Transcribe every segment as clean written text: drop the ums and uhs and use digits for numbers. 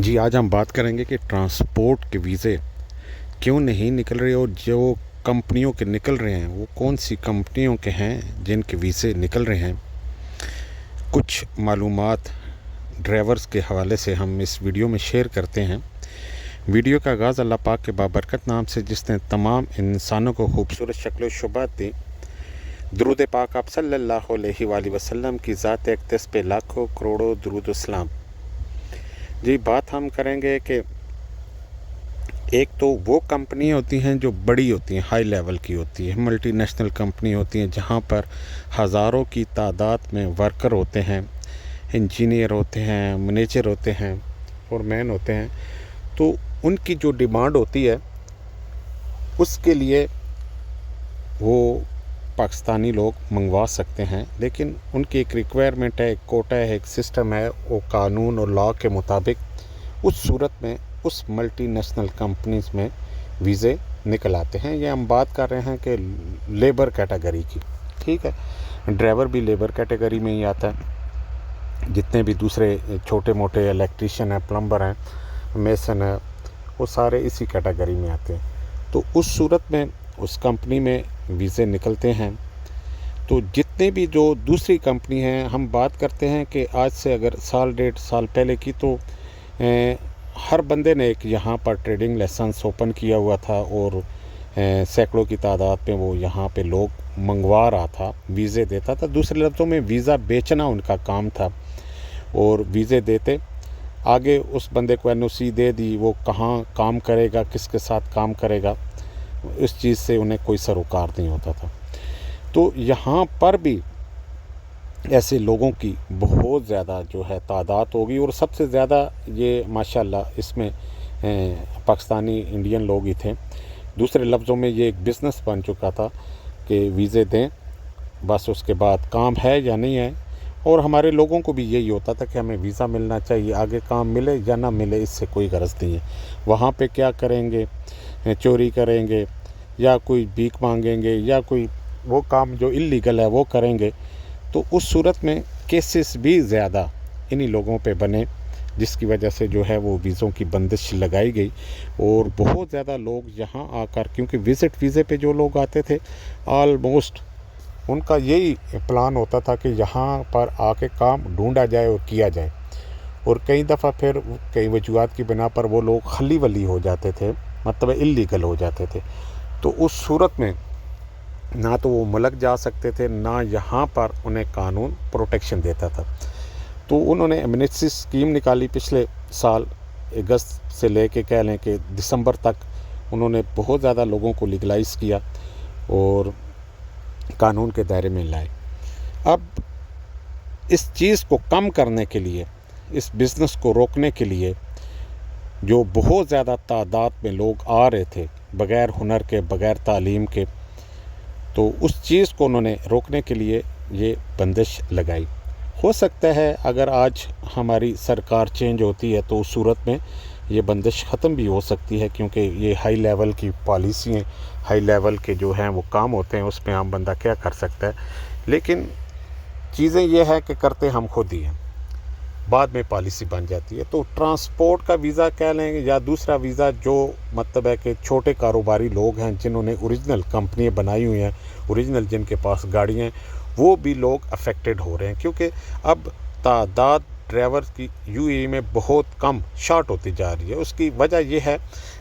जी, आज हम बात करेंगे कि ट्रांसपोर्ट के वीज़े क्यों नहीं निकल रहे और जो कंपनियों के निकल रहे हैं वो कौन सी कंपनियों के हैं जिनके वीज़े निकल रहे हैं। कुछ मालूमात ड्राइवर्स के हवाले से हम इस वीडियो में शेयर करते हैं। वीडियो का आगाज़ अल्लाह पाक के बाबरकत नाम से जिसने तमाम इंसानों को खूबसूरत शक्ल व शुबात दी। दुरूद पाक आप सल्लल्लाहु अलैहि वसल्लम की ज़ात अक़दस पे लाखों करोड़ों दुरूद व सलाम। जी, बात हम करेंगे कि एक तो वो कंपनी होती हैं जो बड़ी होती हैं, हाई लेवल की होती है, मल्टी नेशनल कंपनी होती हैं जहाँ पर हज़ारों की तादाद में वर्कर होते हैं, इंजीनियर होते हैं, मैनेजर होते हैं, फोरमैन होते हैं। तो उनकी जो डिमांड होती है उसके लिए वो पाकिस्तानी लोग मंगवा सकते हैं, लेकिन उनकी एक रिक्वायरमेंट है, एक कोटा है, एक सिस्टम है, वो कानून और लॉ के मुताबिक उस सूरत में उस मल्टी नेशनल कंपनीज़ में वीज़े निकल आते हैं। ये हम बात कर रहे हैं कि लेबर कैटेगरी की, ठीक है। ड्राइवर भी लेबर कैटेगरी में ही आता है, जितने भी दूसरे छोटे मोटे इलेक्ट्रीशियन हैं, प्लम्बर हैं, मेसन है, वो सारे इसी कैटेगरी में आते हैं। तो उस सूरत में उस कंपनी में वीज़े निकलते हैं। तो जितने भी जो दूसरी कंपनी हैं, हम बात करते हैं कि आज से अगर साल डेढ़ साल पहले की, तो हर बंदे ने एक यहाँ पर ट्रेडिंग लाइसेंस ओपन किया हुआ था और सैकड़ों की तादाद में वो यहाँ पे लोग मंगवा रहा था, वीज़े देता था। दूसरे लफ्ज़ों में वीज़ा बेचना उनका काम था और वीज़े देते, आगे उस बंदे को एनओसी दे दी, वो कहाँ काम करेगा, किसके साथ काम करेगा, इस चीज़ से उन्हें कोई सरोकार नहीं होता था। तो यहाँ पर भी ऐसे लोगों की बहुत ज़्यादा जो है तादाद होगी और सबसे ज़्यादा ये माशाल्लाह इसमें पाकिस्तानी इंडियन लोग ही थे। दूसरे लफ्ज़ों में ये एक बिज़नेस बन चुका था कि वीज़े दें, बस उसके बाद काम है या नहीं है। और हमारे लोगों को भी यही होता था कि हमें वीज़ा मिलना चाहिए, आगे काम मिले या ना मिले इससे कोई गरज नहीं है। वहाँ पे क्या करेंगे, चोरी करेंगे या कोई भीख मांगेंगे या कोई वो काम जो इल्लीगल है वो करेंगे। तो उस सूरत में केसेस भी ज़्यादा इन्हीं लोगों पे बने, जिसकी वजह से जो है वो वीज़ों की बंदिश लगाई गई। और बहुत ज़्यादा लोग यहाँ आकर, क्योंकि विज़िट वीज़े पे जो लोग आते थे ऑलमोस्ट उनका यही प्लान होता था कि यहाँ पर आके काम ढूंढा जाए और किया जाए। और कई दफ़ा फिर कई वजूहात की बिना पर वो लोग खली वली हो जाते थे, मतलब इल्लीगल हो जाते थे। तो उस सूरत में ना तो वो मुल्क जा सकते थे, ना यहाँ पर उन्हें कानून प्रोटेक्शन देता था। तो उन्होंने एमनेस्टी स्कीम निकाली पिछले साल अगस्त से लेके कह लें कि दिसंबर तक उन्होंने बहुत ज़्यादा लोगों को लीगलाइज़ किया और कानून के दायरे में लाए। अब इस चीज़ को कम करने के लिए, इस बिज़नेस को रोकने के लिए, जो बहुत ज़्यादा तादाद में लोग आ रहे थे बग़ैर हुनर के, बग़ैर तालीम के, तो उस चीज़ को उन्होंने रोकने के लिए ये बंदिश लगाई। हो सकता है अगर आज हमारी सरकार चेंज होती है तो उस सूरत में ये बंदिश ख़त्म भी हो सकती है, क्योंकि ये हाई लेवल की पॉलिसी हैं, हाई लेवल के जो हैं वो काम होते हैं, उसमें आम बंदा क्या कर सकता है। लेकिन चीज़ें ये है कि करते हम खुद ही हैं, बाद में पॉलिसी बन जाती है। तो ट्रांसपोर्ट का वीज़ा कह लें या दूसरा वीज़ा, जो मतलब है कि छोटे कारोबारी लोग हैं जिन्होंने ओरिजिनल कंपनियाँ बनाई हुई हैं, ओरिजिनल जिनके पास गाड़ियाँ हैं, वो भी लोग अफेक्टेड हो रहे हैं, क्योंकि अब तादाद ड्राइवर की यूएई में बहुत कम शॉर्ट होती जा रही है। उसकी वजह यह है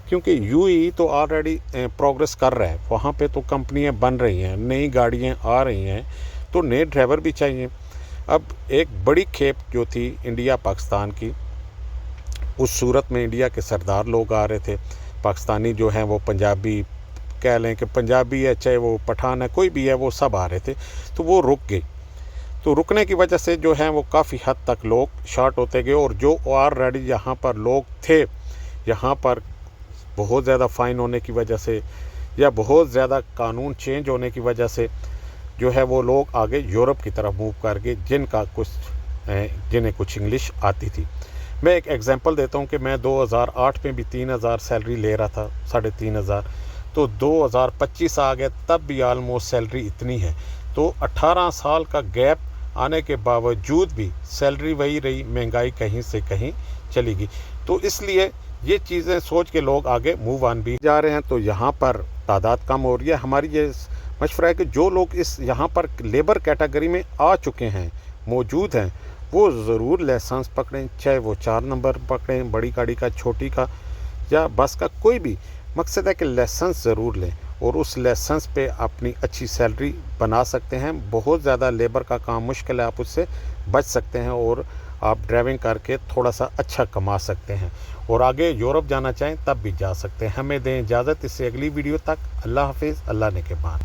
क्योंकि यूएई तो ऑलरेडी प्रोग्रेस कर रहा है, वहाँ पे तो कंपनियाँ बन रही हैं, नई गाड़ियाँ आ रही हैं, तो नए ड्राइवर भी चाहिए। अब एक बड़ी खेप जो थी इंडिया पाकिस्तान की, उस सूरत में इंडिया के सरदार लोग आ रहे थे, पाकिस्तानी जो हैं वो पंजाबी कह लें कि पंजाबी है, चाहे वो पठान है, कोई भी है, वो सब आ रहे थे। तो वो रुक गई। तो रुकने की वजह से जो है वो काफ़ी हद तक लोग शॉर्ट होते गए, और जो ऑलरेडी यहाँ पर लोग थे, यहाँ पर बहुत ज़्यादा फ़ाइन होने की वजह से या बहुत ज़्यादा कानून चेंज होने की वजह से जो है वो लोग आगे यूरोप की तरफ मूव कर गए, जिन्हें कुछ इंग्लिश आती थी। मैं एक एग्जांपल देता हूँ कि मैं 2008 में भी 3000 सैलरी ले रहा था, 3500, तो 2025 आ गया, तब भी आलमोस्ट सैलरी इतनी है। तो 18 साल का गैप आने के बावजूद भी सैलरी वही रही, महंगाई कहीं से कहीं चली गई। تو اس لیے یہ چیزیں سوچ کے لوگ آگے موو آن بھی جا رہے ہیں. تو یہاں پر تعداد کم ہو رہی ہے. ہماری یہ مشورہ ہے کہ جو لوگ اس یہاں پر لیبر کیٹیگری میں آ چکے ہیں، موجود ہیں، وہ ضرور لائسنس پکڑیں، چاہے وہ 4 نمبر پکڑیں، بڑی گاڑی کا، چھوٹی کا یا بس کا، کوئی بھی. مقصد ہے کہ لائسنس ضرور لیں اور اس لائسنس پہ اپنی اچھی سیلری بنا سکتے ہیں. بہت زیادہ لیبر کا کام مشکل ہے، آپ اس سے بچ سکتے ہیں اور آپ ڈرائیونگ کر کے تھوڑا سا اچھا کما سکتے ہیں اور آگے یورپ جانا چاہیں تب بھی جا سکتے ہیں. ہمیں دیں اجازت اس سے اگلی ویڈیو تک. اللہ حافظ. اللہ نے کے بان.